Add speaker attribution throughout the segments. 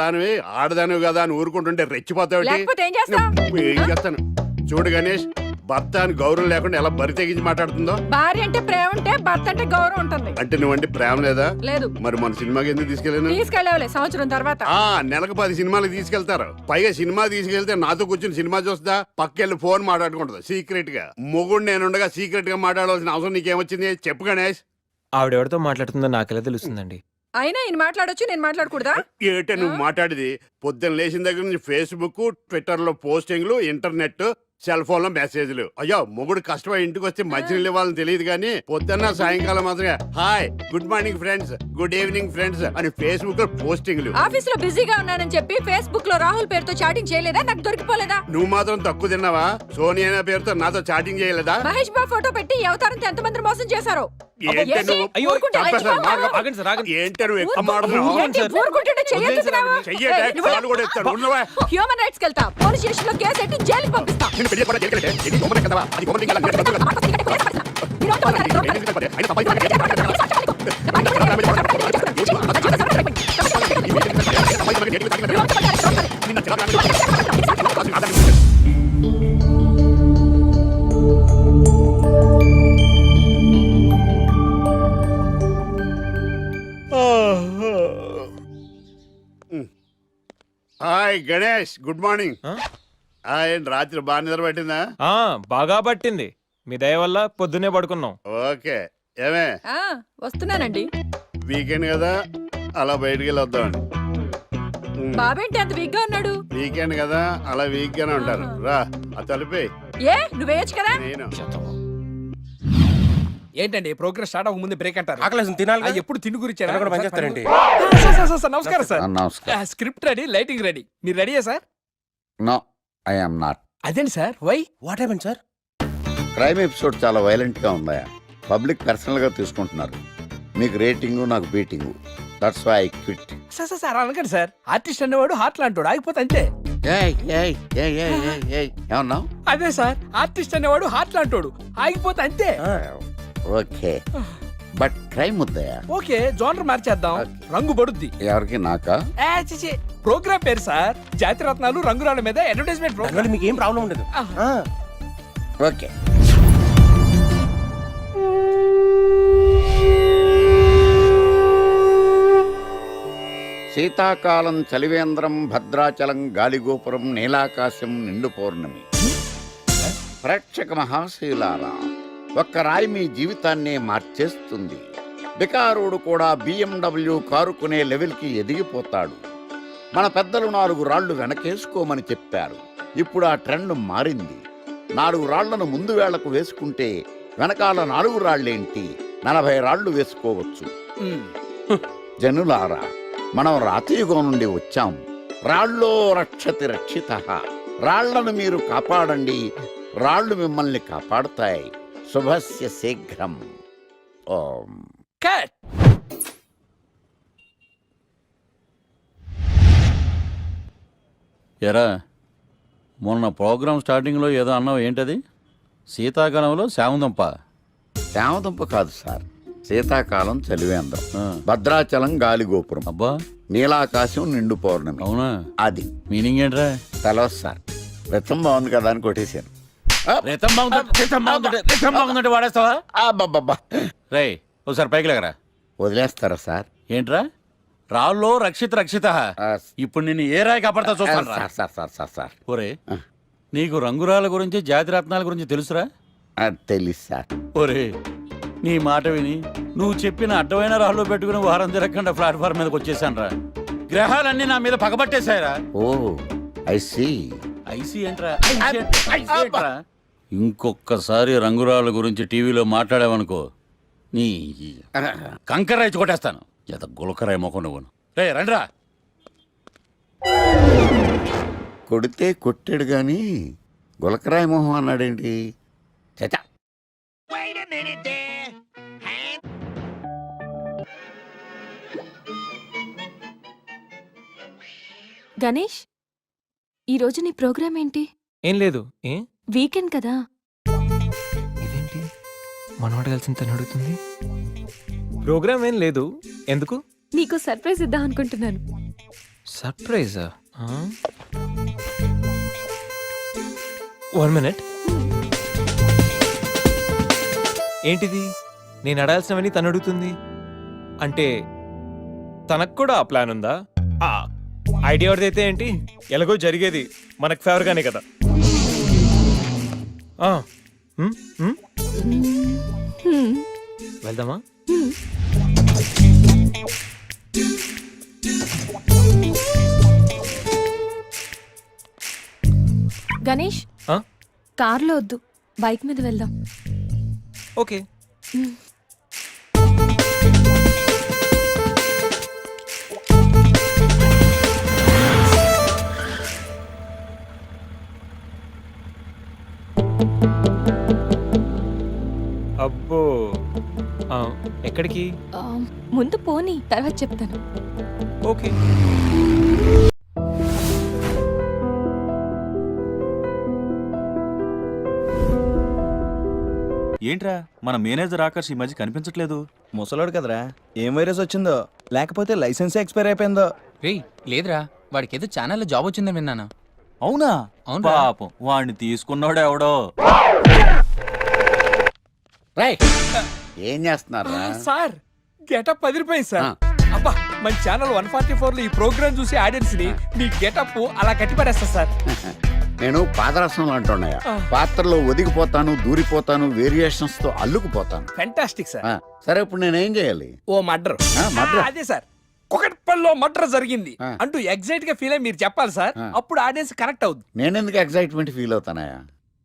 Speaker 1: భర్తానివి ఆడదానివి కదా అని ఊరుకుంటుంటే రెచ్చిపోతావు.
Speaker 2: లేకపోతే ఏం చేస్తావ్?
Speaker 1: ఏం చేస్తాను చూడు గణేష్, భర్త అని గౌరవం లేకుండా ఎలా బరి తెగించి మాట్లాడుతుందో.
Speaker 2: భార్య అంటే ప్రేమ ఉంటే భర్త అంటే గౌరవం ఉంటుంది.
Speaker 1: అంటే నువ్వంటే ప్రేమ లేదా?
Speaker 2: లేదు.
Speaker 1: మరి మన సినిమాకి ఎందుకు తీసుకెళ్ళాను?
Speaker 2: తీసుకెళ్ళవలే సంవత్సరం తర్వాత.
Speaker 1: నెలకు 10 సినిమాలకు తీసుకెళ్తారు. పైగా సినిమా తీసుకెళ్తే నాతో కూర్చుని సినిమా చూస్తా, పక్కెళ్ళి ఫోన్ మాట్లాడుకుంటుంది సీక్రెట్ గా. మొగుడు నేనుండగా సీక్రెట్ గా మాట్లాడాల్సిన అవసరం నీకేమొచ్చింది చెప్పు గణేష్.
Speaker 3: ఆవిడెవరితో మాట్లాడుతుందో నాకెలా తెలుస్తుందండి?
Speaker 2: అయినా ఈయన మాట్లాడొచ్చు, నేను మాట్లాడకూడదా?
Speaker 1: ఏటే నువ్వు మాట్లాడేది? పొద్దున్న లేచిన దగ్గర నుంచి ఫేస్బుక్, ట్విట్టర్ లో పోస్టింగ్లు, ఇంటర్నెట్, సెల్ ఫోన్ లో మెసేజ్లు. అయ్యో మొగుడు కష్టమై ఇంటికి వస్తే మంచినీళ్ళు ఇవ్వాలని తెలియదు కానీ పొద్దున్న సాయంకాలం మాత్రమే hi, good morning friends, good evening friends అని ఫేస్బుక్ లో పోస్టింగ్లు.
Speaker 2: ఆఫీస్ లో బిజీగా ఉన్నానని చెప్పి ఫేస్బుక్ లో రాహుల్ పేరుతో చాటింగ్ చేయలేదా? నాకు దొరికిపోలేదా?
Speaker 1: నువ్వు మాత్రం తక్కువ తిన్నావా? సోనియా అనే పేరుతో నాతో చాటింగ్ చేయలేదా?
Speaker 2: మహేష్ బాబు ఫోటో పెట్టి ఈ అవతారంతో ఎంతమంది మోసం చేశారో.
Speaker 1: ఏంటి నువ్వు?
Speaker 3: అయ్యో,
Speaker 1: చంపేస్తాను.
Speaker 3: ఆగండి సార్, ఆగండి.
Speaker 1: ఏంటి నువ్వు ఎక్కువ మాట్లాడుతున్నావు? చెయ్యటే కాలు కూడా ఎత్తాను. ఉన్నవా?
Speaker 2: హ్యూమన్ రైట్స్ కెళ్తా, పోలీస్ స్టేషన్ లో కేసు ఎట్టి జైలుకి పంపిస్తా.
Speaker 1: నిన్ను పెళ్లి కూడా జైలుకి వెళ్ళే. ఇది గవర్నమెంట్ కదా, అది గవర్నమెంట్ కదా. Hi Ganesh, good morning. రాత్రి బాగా నిద్ర పట్టిందా?
Speaker 3: బాగా పట్టింది. మీ దయ వల్ల పొద్దునే పడుకున్నాం.
Speaker 1: ఓకే. ఏమే
Speaker 2: వస్తున్నానండి.
Speaker 1: వీకెండ్ కదా, అలా బయటికి వెళ్ళి వద్దామండి.
Speaker 2: బాబేంటి అంత వీక్ గా ఉన్నాడు?
Speaker 1: వీకెండ్ కదా, అలా వీక్ గానే ఉంటారు. రా ఆ తలిపే.
Speaker 2: ఏ నువ్వేయచ్చు కదా?
Speaker 1: నేను
Speaker 4: ఏంటండి ప్రోగ్రెస్ స్టార్ట్ అవ్వక ముందు బ్రేక్ అంటారు?
Speaker 3: ఆకలేసం తినాలి.
Speaker 4: ఎప్పుడు తిని గురించి
Speaker 3: పనిచేస్తారండి.
Speaker 4: నమస్కారం సార్.
Speaker 5: నమస్కారం.
Speaker 4: Script ready, lighting ready. మీరు రెడీయా sir?
Speaker 5: No, I am not.
Speaker 4: అదేంటి sir, why?
Speaker 3: What happened sir?
Speaker 5: Crime episode చాలా వైలెంట్ గా ఉందా? పబ్లిక్ పర్సనల్ గా తీసుకుంటున్నారు. మీకు రేటింగ్, నాకు beating. That's why I quit.
Speaker 4: Sir అనకండి సార్. ఆర్టిస్ట్ అనేవాడు హార్ట్ లాంటోడు, ఆగిపోతే అంతే.
Speaker 5: ఏమన్నావు?
Speaker 4: అదే సార్, ఆర్టిస్ట్ అనేవాడు హార్ట్ లాంటోడు, ఆగిపోతే అంతే.
Speaker 5: ఓకే, బట్ క్రైమ్ వద్దయా?
Speaker 4: ఓకే, జోనర్ మార్చేద్దాం. రంగు పడుద్ది.
Speaker 5: ఎవరికి? నాకా?
Speaker 4: ప్రోగ్రామ్ పేరు సార్ జాతి రత్నాలు రంగురాళ్ళ మీద అడ్వర్టైజ్మెంట్ ప్రోగ్రామ్.
Speaker 3: మీకు ఏం ప్రాబ్లం ఉండదు.
Speaker 5: ఓకే. శీతాకాలం చలివేంద్రం, భద్రాచలం గాలిగోపురం, నీలాకాశం, నిండు పౌర్ణమి. ప్రేక్షక మహాశీలారా, ఒక్క రాయి మీ జీవితాన్నే మార్చేస్తుంది. బికారోడు కూడా BMW కారు కొనే లెవెల్కి ఎదిగిపోతాడు. మన పెద్దలు 4 రాళ్లు వెనకేసుకోమని చెప్పారు. ఇప్పుడు ఆ ట్రెండ్ మారింది. 4 రాళ్లను ముందు వేళ్లకు వేసుకుంటే వెనకాల 4 రాళ్లేంటి 40 రాళ్లు వేసుకోవచ్చు. జనులారా, మనం రాతియుగం నుండి వచ్చాం. రాళ్ళో రక్షతి రక్షితః. రాళ్లను మీరు కాపాడండి, రాళ్లు మిమ్మల్ని కాపాడుతాయి. శుభస్య శీఘ్రం. ఓం.
Speaker 4: కట్.
Speaker 6: ఎరా, మొన్న ప్రోగ్రామ్ స్టార్టింగ్లో ఏదో అన్నావు, ఏంటది? శీతాకాలంలో శామంతంప?
Speaker 5: శామదుంప కాదు సార్, శీతాకాలం చలివేంద్రం, భద్రాచలం గాలిగోపురం,
Speaker 6: అబ్బా,
Speaker 5: నీలాకాశం, నిండు పౌర్ణమి.
Speaker 6: అవునా?
Speaker 5: అది
Speaker 6: మీనింగ్ ఏంట్రా?
Speaker 5: తెలవదు సార్. రతం బాగుంది కదా అని కొట్టేశాను.
Speaker 6: రితం బాగుందంటే వాడేస్తావా?
Speaker 5: అబ్బబ్బబ్బా.
Speaker 6: రే, ఒకసారి పైకి లేకరా.
Speaker 5: వదిలేస్తారా సార్?
Speaker 6: ఏంట్రా? రాళ్ళో రక్షిత. ఇప్పుడు నిన్ను ఏ రాయి కాపాడతా చూస్తాను.
Speaker 5: Sir sir sir sir sir
Speaker 6: ఒరే, నీకు రంగురాల గురించి, జాతి రత్నాల గురించి తెలుసురా?
Speaker 5: తెలీదు సార్.
Speaker 6: ఒరే, నీ మాట విని నువ్వు చెప్పిన అడ్డమైన రాళ్ళు పెట్టుకుని వారం తిరగకుండా ప్లాట్ఫామ్ మీదకి వచ్చేసాను రా. గ్రహాలన్నీ నా మీద పగబట్టేశాయరా.
Speaker 5: ఓ, ఐ సీ.
Speaker 6: ఐసీ ఏంట్రా? ఇంకొకసారి రంగురాళ్ళ గురించి టీవీలో మాట్లాడావనుకో, నీ కంకర్రాయి కొట్టేస్తాను. ఎంత గులకరాయి మొక్క నువ్వు. రే రండ్రా.
Speaker 5: కొడితే కొట్టాడు గాని గులకరాయి మొహం అన్నాడేంటి? చచా.
Speaker 7: గణేష్, ఈరోజు నీ ప్రోగ్రామ్ ఏంటి?
Speaker 3: ఏం లేదు. ఏ
Speaker 7: వీకెండ్ కదా.
Speaker 3: ఇదేంటి మనవాడు కలిసి తను అడుగుతుంది? ప్రోగ్రామ్ ఏం లేదు. ఎందుకు?
Speaker 7: నీకు సర్ప్రైజ్ ఇద్దాం అనుకుంటున్నాను.
Speaker 3: సర్ప్రైజా? 1 minute. ఏంటిది? నేను అడాల్సినవని తను అడుగుతుంది అంటే తనకు కూడా ఆ ప్లాన్ ఉందా? ఐడియా ఎవరిదైతే ఏంటి, ఎలాగో జరిగేది మనకు ఫేవర్ గానే కదా. హ్మ్, హ్మ్. వెళ్దామా?
Speaker 7: గణేష్
Speaker 3: ఆ?
Speaker 7: కార్లో వద్దు, బైక్ మీద వెళ్దాం.
Speaker 3: ఓకే. అబ్బో, ఎక్కడికి?
Speaker 7: ఆ, ముందు పోనీ, తర్వాత చెప్తాను.
Speaker 3: ఓకే.
Speaker 8: ఏంట్రా మన మేనేజర్ ఆకర్ష్ ఈ మధ్య కనిపించట్లేదు.
Speaker 9: ముసలోడు కదరా, ఏం వైరస్ వచ్చిందో, లేకపోతే లైసెన్స్ ఎక్స్పైర్ అయిపోయిందో.
Speaker 10: రేయ్ లేదురా, వాడికి ఏదో ఛానల్లో జాబ్ వచ్చిందని విన్నాను.
Speaker 8: అవునా?
Speaker 10: అవునురా.
Speaker 8: పాపం వాడిని తీసుకున్నాడు ఎవడో.
Speaker 5: రైట్ ఏం చేస్తున్నారా?
Speaker 4: సార్ గెటప్ అదిరిపోయింది సార్. అబ్బా మన ఛానల్ 144 లో ఈ ప్రోగ్రామ్ చూసి ఆడియన్స్ ని మీ గెటప్ అలా కట్టి పడేస్తా సార్.
Speaker 5: నేను పాదరసంలో అంటున్నాయా, పాత్రలో ఒదిగిపోతాను, దూరిపోతాను, వేరియేషన్స్ తో అల్లుకుపోతాను.
Speaker 4: Fantastic sir.
Speaker 5: సరే ఇప్పుడు నేనేం చేయాలి?
Speaker 4: ఓ మర్డర్.
Speaker 5: మర్డర్
Speaker 4: అదే సార్, కుకట్పల్లిలో మర్డర్ జరిగింది
Speaker 5: ఆ.
Speaker 4: అంటూ ఎగ్జైట్ గా ఫీల్ అయ్యి మీరు చెప్పాలి సార్. అప్పుడు ఆడియన్స్ కనెక్ట్ అవుద్ది.
Speaker 5: నేనెందుకు ఎక్సైట్మెంట్ ఫీల్ అవుతానయా?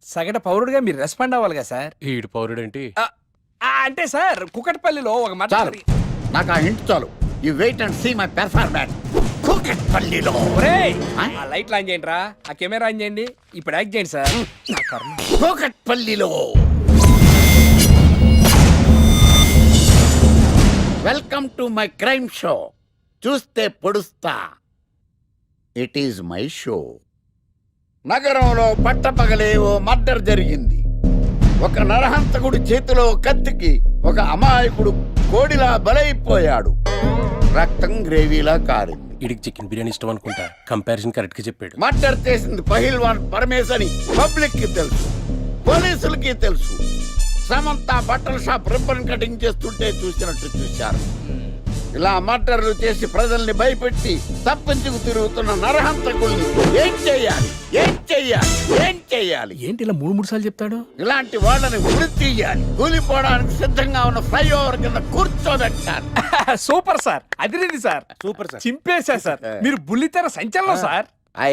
Speaker 4: సగటు పౌరుడుగా మీరు రెస్పాండ్ అవ్వాలి కదా సార్.
Speaker 3: ఈడు పౌరుడేంటి?
Speaker 4: అంటే సార్ కుకట్పల్లిలో ఒక మర్డర్
Speaker 5: చాలు, నాకు ఆ హింట్ చాలు. You wait and see my performance. కూకట్పల్లిలో
Speaker 4: ఆ లైట్ ఆన్ చేయండి రా, ఆ కెమెరా ఆన్ చేయండి, ఇప్పుడు యాక్ట్ చేయండి సార్. నా కర్మ.
Speaker 5: కూకట్పల్లిలో welcome to my crime show. చూస్తే పొడుస్తా, ఇట్ ఈజ్ మై షో. నగరంలో పట్టపగలే ఓ మర్డర్ జరిగింది. ఒక నరహంతకుడు చేతిలో కత్తికి ఒక అమాయకుడు కోడిలా బలైపోయాడు. రక్తం గ్రేవీలా కారింది.
Speaker 11: ఇడికి చికెన్ బిర్యానీ ఇష్టం అనుకుంటా, కంపారిజన్ కరెక్ట్ గా చెప్పాడు.
Speaker 5: మర్డర్ చేసింది పహిల్వాన్ పరమేశ్ అని పబ్లిక్ కి తెలుసు, పోలీసులకి తెలుసు. సమంత బట్టల షాప్ రిబ్బన్ కటింగ్ చేస్తుంటే చూసినట్టు చూశారు. ఇలా మర్డర్లు చేసి ప్రజల్ని భయపెట్టి తప్పించుకు తిరుగుతున్న నరహంతకుల్ని ఏం చెయ్యాలి, ఏం చెయ్యాలి, ఏం చెయ్యాలి?
Speaker 4: ఏంటి ఇలా 3 సార్లు చెప్తాడు?
Speaker 5: ఇలాంటి వాళ్ళని ఉరి తీయాలి. కూలిపోవడానికి సిద్ధంగా ఉన్న ఫ్లైఓవర్ కింద కూర్చోబెట్టాలి.
Speaker 4: సూపర్ సార్, అదిరింది సార్,
Speaker 11: సూపర్ సార్.
Speaker 4: చింపేశా సార్, మీరు బుల్లితెర సంచలనం సార్.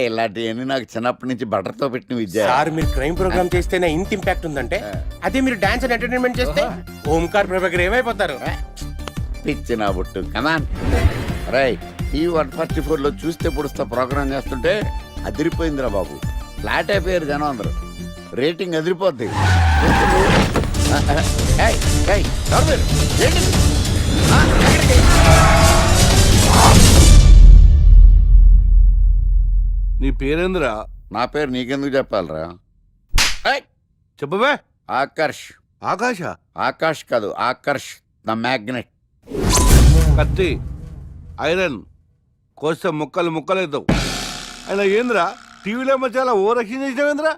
Speaker 5: ఇలాంటివన్నీ నాకు చిన్నప్పటి నుంచి బట్టర్తో పెట్టిన విద్య.
Speaker 11: సార్ మీరు క్రైమ్ ప్రోగ్రామ్ చేస్తేనే ఇంత ఇంపాక్ట్ ఉందంటే, అదే మీరు డాన్స్ అండ్ ఎంటర్టైన్మెంట్ చేస్తే ఓంకార్ ప్రభాకర్ ఏమైపోతారు?
Speaker 5: పిచ్చి నా బుట్టు కమాన్. రై ఈ 144 లో చూస్తే పొడుస్తా ప్రోగ్రామ్ చేస్తుంటే అదిరిపోయిందిరా బాబు. ఫ్లాట్ అయిపోయారు జనం అందరూ. రేటింగ్ అదిరిపోద్ది. ఏయ్, ఏయ్, ఎవరు మీరు? ఏంటి? ఎక్కడికి?
Speaker 1: నీ పేరేంద్రా?
Speaker 5: నా పేరు నీకెందుకు చెప్పాలరా?
Speaker 1: చెప్పవే.
Speaker 5: ఆకర్ష్.
Speaker 1: ఆకాశ?
Speaker 5: ఆకాష్ కాదు, ఆకర్ష్ ద మ్యాగ్నెట్.
Speaker 1: కత్తి, ఐరన్ కోస్తే ముక్కలు ముక్కలవుతావు. అయినా ఏంద్రా టీవీలో మధ్య అలా ఓ రక్షణ చేసినావేంద్రా?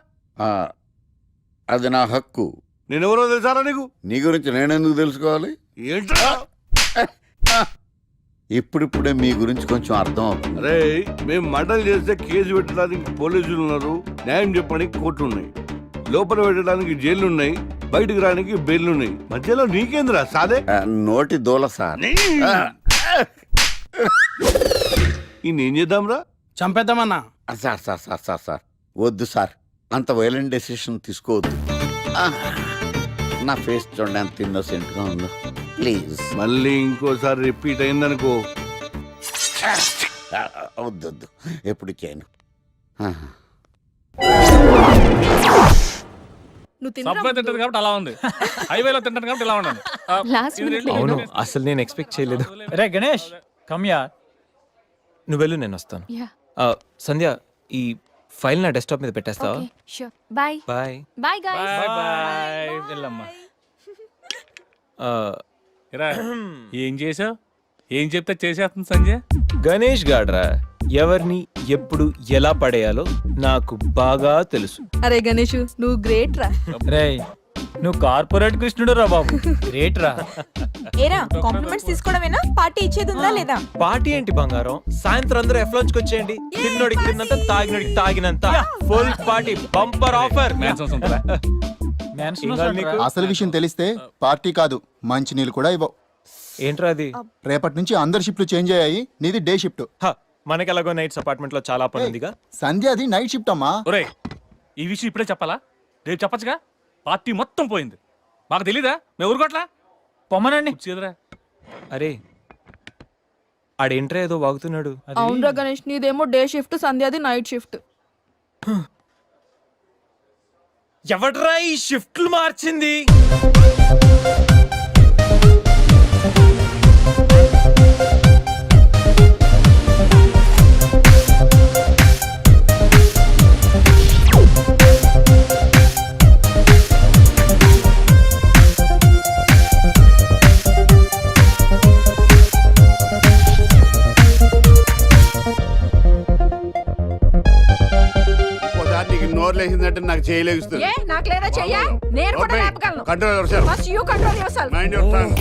Speaker 5: అది నా హక్కు.
Speaker 1: నేనెవరో తెలుసారా నీకు?
Speaker 5: నీ గురించి నేనెందుకు తెలుసుకోవాలి?
Speaker 1: ఏంట్రా?
Speaker 5: ఇప్పుడిప్పుడే మీ గురించి కొంచెం అర్థం అవుతుంది.
Speaker 1: అరే మేము మర్డర్ చేస్తే కేసు పెట్టడానికి పోలీసులు ఉన్నారు, న్యాయం చెప్పడానికి కోర్టు ఉన్నాయి, లోపల పెట్టడానికి జైలు ఉన్నాయి, బయటకు రానికి బెయిల్ ఉన్నాయి. మధ్యలో నీకేంద్రా సాదే?
Speaker 5: నోటి దూల సార్.
Speaker 1: ఏం చేద్దాంరా?
Speaker 9: చంపేద్దామన్నా.
Speaker 5: Sir sir sir sir sir వద్దు సార్, అంత వైలెంట్ డెసిషన్ తీసుకోవద్దు. నా ఫేస్ చూడండి ఎంత ఇన్నోసెంట్ గా ఉందో. ప్లీజ్
Speaker 1: మళ్ళీ ఇంకోసారి రిపీట్ అయిందనుకో.
Speaker 5: వద్దు వద్దు, ఎప్పుడు చేయను.
Speaker 10: సబ్వే తింటది కాబట్టి అలా ఉంది, హైవేలో తింటది కాబట్టి ఇలా ఉండండి.
Speaker 7: లాస్ట్ మినిట్
Speaker 3: అవును, అసలు నేను ఎక్స్పెక్ట్ చేయలేదు.
Speaker 4: రే గణేష్ కమ్యా,
Speaker 3: నువ్వు వెళ్ళు, నేను వస్తాను.
Speaker 7: యా
Speaker 3: సంధ్య, ఈ ఫైల్ నా డెస్క్టాప్ మీద పెట్టేస్తావా?
Speaker 7: Okay sure. Bye
Speaker 3: bye.
Speaker 7: Bye guys.
Speaker 10: Bye వెళ్ళమ్మా. ఏం చేసావు? ఏం చెప్తే చేసేస్తుంది సంజయ్.
Speaker 3: గణేష్ గాడ్రా, ఎవరిని ఎప్పుడు ఎలా పడేయాలో నాకు బాగా తెలుసు.
Speaker 2: అరే గణేష్ నువ్వు గ్రేట్ రా.
Speaker 10: రేయ్ నువ్వు కార్పొరేట్ కృష్ణుడు రా బాబు, గ్రేట్ రా.
Speaker 2: ఏరా కాంప్లిమెంట్స్ తీసుకోవడమేనా, పార్టీ ఇచ్చేది ఉందా లేదా?
Speaker 3: పార్టీ ఏంటి బంగారం, సాయంత్రం అందరూ ఎఫ్లాంచ్కి వచ్చేయండి. తిన్నోడికి తిన్నంత, తాగినోడికి తాగినంత, ఫుల్ పార్టీ, బంపర్ ఆఫర్.
Speaker 10: మ్యాన్సన్స్ ఉంటుందా?
Speaker 9: అసలు విషయం తెలిస్తే పార్టీ కాదు మంచి నీళ్ళు కూడా ఇవ్వవు.
Speaker 3: ఏంట్రా అది?
Speaker 9: రేపటి నుంచి అందరి షిఫ్ట్లు చేంజ్ అయ్యాయి, నీది డే షిఫ్ట్.
Speaker 3: మనకి ఎలాగో నైట్స్ అపార్ట్మెంట్ లో చాలా పని ఉందిగా.
Speaker 9: సంధ్య అది నైట్ షిఫ్ట్ అమ్మా.
Speaker 10: ఒరేయ్ ఈ విషయం ఇప్పుడే చెప్పాలా? రేపు చెప్పచ్చుగా. పార్టీ మొత్తం పోయింది, మాకు తెలీదా? మేము ఊరుకోట్లా. పొమ్మనండి చేదురా.
Speaker 3: అరే ఆడేంట్రా ఏదో వాగుతున్నాడు.
Speaker 2: అవునరా గణేష్, నీదేమో డే షిఫ్ట్, సంధ్యాది నైట్ షిఫ్ట్.
Speaker 3: ఎవడ్రా ఈ షిఫ్ట్లు మార్చింది?
Speaker 1: ఒకసారి నీకు నోరు లేచిందంటే నాకు చేయలేస్తుంది.
Speaker 2: ఏ నాకు లేదా చెయ్యా? నేను కూడా లేపగలను.
Speaker 1: Control yourself.
Speaker 2: First you control yourself.
Speaker 1: Mind your tongue.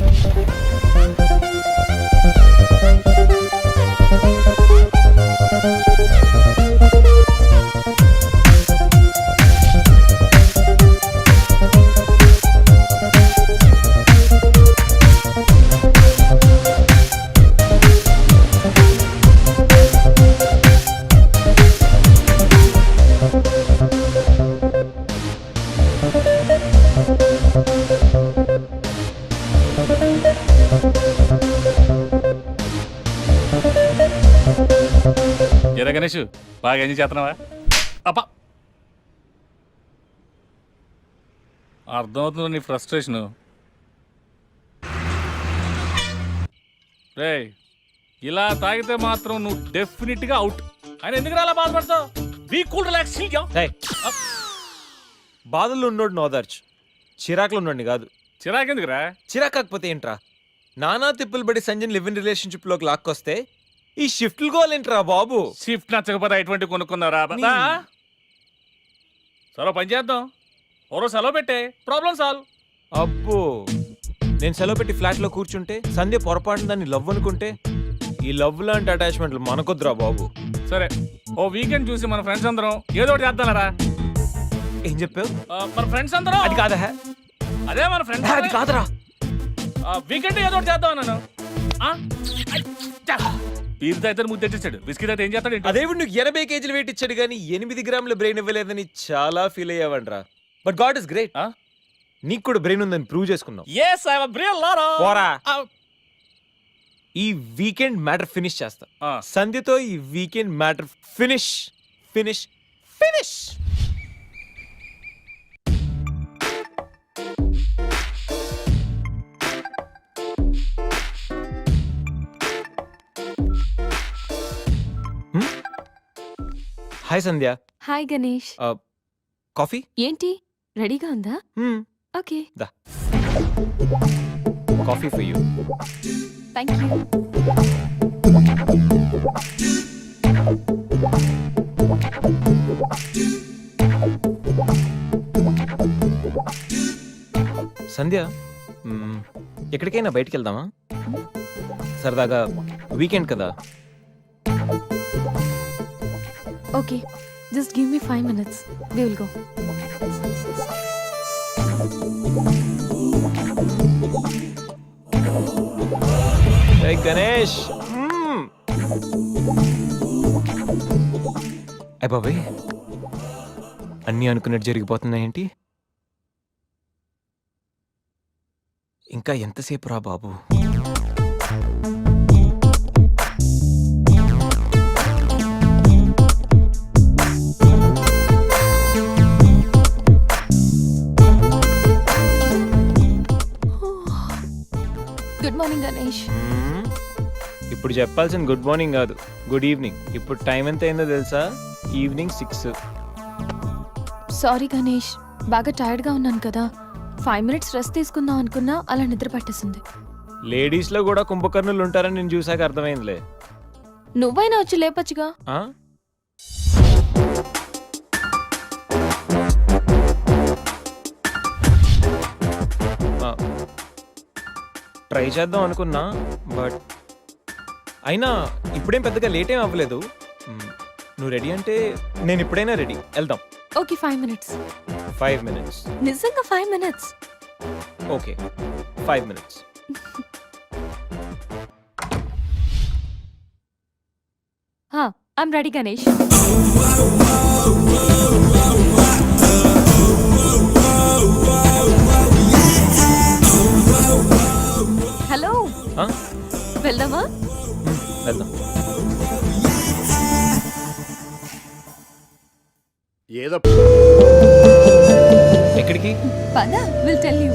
Speaker 10: ఎరా గణేష్ బాగా ఎంజాయ్ చేస్తున్నావా? అప్ప అర్థమవుతుంది నీ ఫ్రస్ట్రేషను. రే ఇలా తాగితే మాత్రం నువ్వు డెఫినెట్ గా అవుట్. ఆయన ఎందుకు అలా బాధపడతావు? Be cool, relax.
Speaker 3: బాధల్లో ఉన్నోడు నోదార్చు, చిరాకులు ఉన్నోడిని కాదు.
Speaker 10: చిరాకెందుకురా?
Speaker 3: చిరాకాకపోతే ఏంట్రా? నానా తిప్పులు పడి సంజయ్ లివ్ ఇన్ రిలేషన్షిప్ లోకి లాక్కొస్తే ఈ షిఫ్ట్లు గోలేంట్రా బాబు?
Speaker 10: షిఫ్ట్ నచ్చకపోతే ఎటువంటి కొనుక్కున్నారా? సరే పని చేద్దాం, ఓరో సెలవు పెట్టే, ప్రాబ్లం సాల్వ్.
Speaker 3: అబ్బో, నేను సెలవు పెట్టి ఫ్లాట్ లో కూర్చుంటే సంధ్య పొరపాటున దాన్ని లవ్ అనుకుంటే, ఈ లవ్ లాంటి అటాచ్మెంట్లు మనకొద్దురా బాబు.
Speaker 10: సరే ఓ వీకెండ్ చూసి మన ఫ్రెండ్స్ అందరం ఏదో ఒకటి చేద్దాంరా.
Speaker 3: ఏం చెప్పావు?
Speaker 10: మన ఫ్రెండ్స్ అందరం.
Speaker 3: అది కాదా?
Speaker 10: అదే మన ఫ్రెండ్స్.
Speaker 3: అది కాదురా.
Speaker 10: వీకెండ్ ఏదో ఒకటి చేద్దాం అన్నాను. పీరుతో అయితే ముద్దు తెచ్చాడు, బిస్కెట్ అయితే ఏం చేస్తాడు?
Speaker 3: అదేవిడు నువ్వు 80 కేజీలు వెయిట్ ఇచ్చాడు కానీ 8 గ్రాముల బ్రెయిన్ ఇవ్వలేదని చాలా ఫీల్ అయ్యావంట్రా. బట్ గాడ్ ఇస్ గ్రేట్, నీకు కూడా బ్రెయిన్ ఉందని ప్రూవ్ చేసుకున్నావు. పోరా. ఈ వీకెండ్ మ్యాటర్ ఫినిష్ చేస్తా. సంధ్యతో ఈ weekend matter finish finish finish. Hi Sandhya.
Speaker 7: Hi Ganesh.
Speaker 3: Coffee
Speaker 7: ఏంటి రెడీగా ఉందా? ఓకే,
Speaker 3: దా. Coffee for you.
Speaker 7: Thank you.
Speaker 3: Sandhya, ఎక్కడికైనా బయటికి వెళ్దామా? సరదాగా వీకెండ్ కదా.
Speaker 7: Okay, just give me 5 minutes. We will go.
Speaker 3: Hey Ganesh. అయ్య బాబాయ్, అన్నీ అనుకున్నట్టు జరిగిపోతున్నాయేంటి? ఇంకా ఎంతసేపు రా బాబు?
Speaker 7: Good morning Ganesh.
Speaker 3: ఇప్పుడు చెప్పాల్సిన గుడ్ మార్నింగ్ కాదు, గుడ్ ఈవినింగ్. ఇప్పుడు టైం ఎంత అయిందో తెలుసా? ఈవినింగ్ 6.
Speaker 7: సారీ గణేష్, బాగా టైర్డ్గా ఉన్నాను కదా. 5 minutes రెస్ట్ తీసుకుందాం అనుకున్నా, అలా నిద్ర పట్టేసింది.
Speaker 3: లేడీస్లో కూడా కుంభకర్ణులు ఉంటారని నేను చూసాక అర్థమైందిలే.
Speaker 7: నువ్వైనా వచ్చి లేపచ్చుగా.
Speaker 3: ఆ? ట్రై చేద్దాం అనుకున్నా, బట్ అయినా ఇప్పుడేం పెద్దగా లేట్ ఏం అవ్వలేదు. నువ్వు రెడీ అంటే నేను ఇప్పుడైనా రెడీ. వెళ్దాం.
Speaker 7: Okay 5 minutes.
Speaker 3: 5 minutes.
Speaker 7: నిజంగా 5 minutes.
Speaker 3: Okay 5 minutes.
Speaker 7: I'm ready Ganesh. Hello,
Speaker 3: ఆ?
Speaker 7: వెళ్దామా?
Speaker 3: వెళ్దాం.
Speaker 1: ఏదో
Speaker 3: ఎక్కడికి?
Speaker 7: పద, విల్ టెల్ యూ.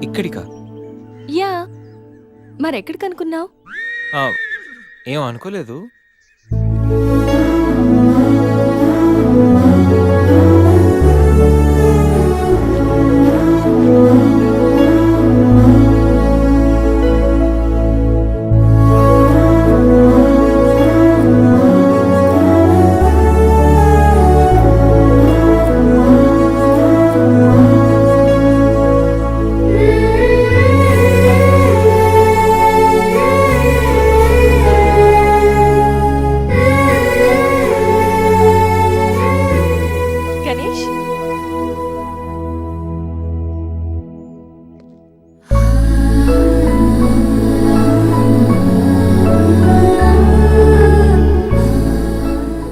Speaker 3: ఇక్కడికా?
Speaker 7: యా, మరెక్కడికి అనుకున్నావు?
Speaker 3: ఆ, ఏం అనుకోలేదు.
Speaker 7: గణేష్,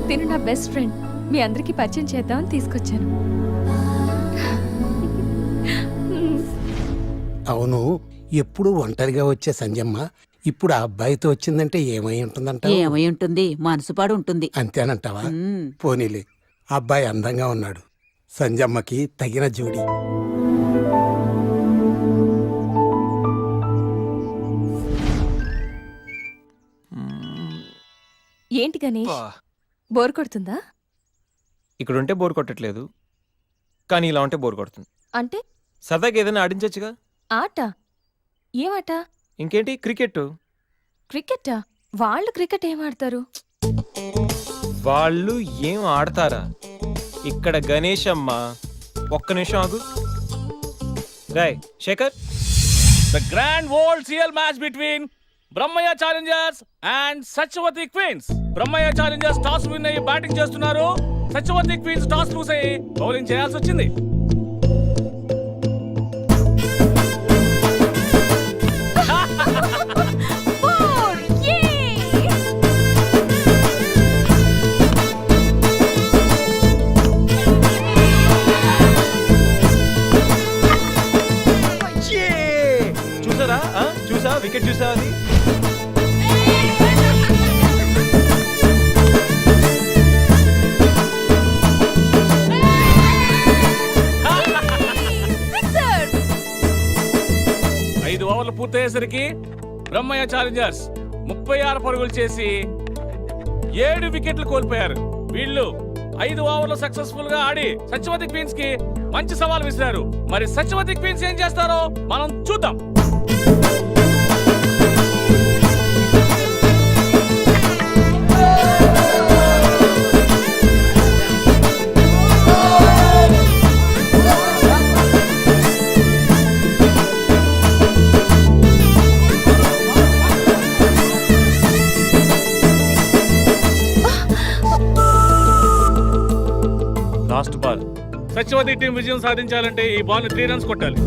Speaker 7: తిను నా బెస్ట్ ఫ్రెండ్. మీ అందరికీ పరిచయం చేద్దామని తీసుకొచ్చాను.
Speaker 11: అవును, ఎప్పుడు ఒంటరిగా వచ్చే సంజమ్మ ఇప్పుడు ఆ అబ్బాయితో వచ్చిందంటే ఏమై ఉంటుందంట?
Speaker 2: ఏమై ఉంటుంది, మనసుపాడు ఉంటుంది.
Speaker 11: అంతేనంటావా? పోనీలే, ఆ అబ్బాయి అందంగా ఉన్నాడు. సంజమ్మకి తగిన జోడి.
Speaker 7: ఏంటి గణేష్,
Speaker 3: బా.
Speaker 7: బోర్ కొడుతుందా?
Speaker 3: ఇక్కడ ఉంటే బోర్ కొట్టట్లేదు, కానీ ఇలా ఉంటే బోర్ కొడుతుంది.
Speaker 7: అంటే
Speaker 3: సరదాగా ఏదైనా ఆడించొచ్చుగా.
Speaker 7: ఆట? ఏమాట?
Speaker 3: ఇంకేంటి, క్రికెట్.
Speaker 7: క్రికెటా? వాళ్ళు క్రికెట్ ఏం ఆడతారు?
Speaker 3: వాళ్ళు ఏం ఆడతారా? ఇక్కడ గణేష్ అమ్మ. ఒక్క నిమిషం ఆగు. Rai Shekhar,
Speaker 10: the grand world CL match between Brahmayya challengers and Satyavati queens. Brahmayya challengers toss win అయ్యి బ్యాటింగ్ చేస్తున్నారు. సత్యవతి క్వీన్స్ టాస్ లూస్ అయ్యి బౌలింగ్ చేయాల్సి వచ్చింది.
Speaker 3: చూసారా? చూసా, వికెట్ చూసా అది.
Speaker 10: ఐదు ఓవర్లు పూర్తయ్యేసరికి బ్రహ్మయ్య ఛాలెంజర్స్ 36 పరుగులు చేసి 7 వికెట్లు కోల్పోయారు. వీళ్ళు 5 ఓవర్లు సక్సెస్ఫుల్ గా ఆడి సత్యవతి క్వీన్స్ కి మంచి సవాల్ విసిరారు. మరి సత్యవతి క్వీన్స్ ఏం చేస్తారో మనం చూద్దాం. Last ball. సత్యవతి టీం విజయం సాధించాలంటే ఈ బాల్ ని 3 runs కొట్టాలి.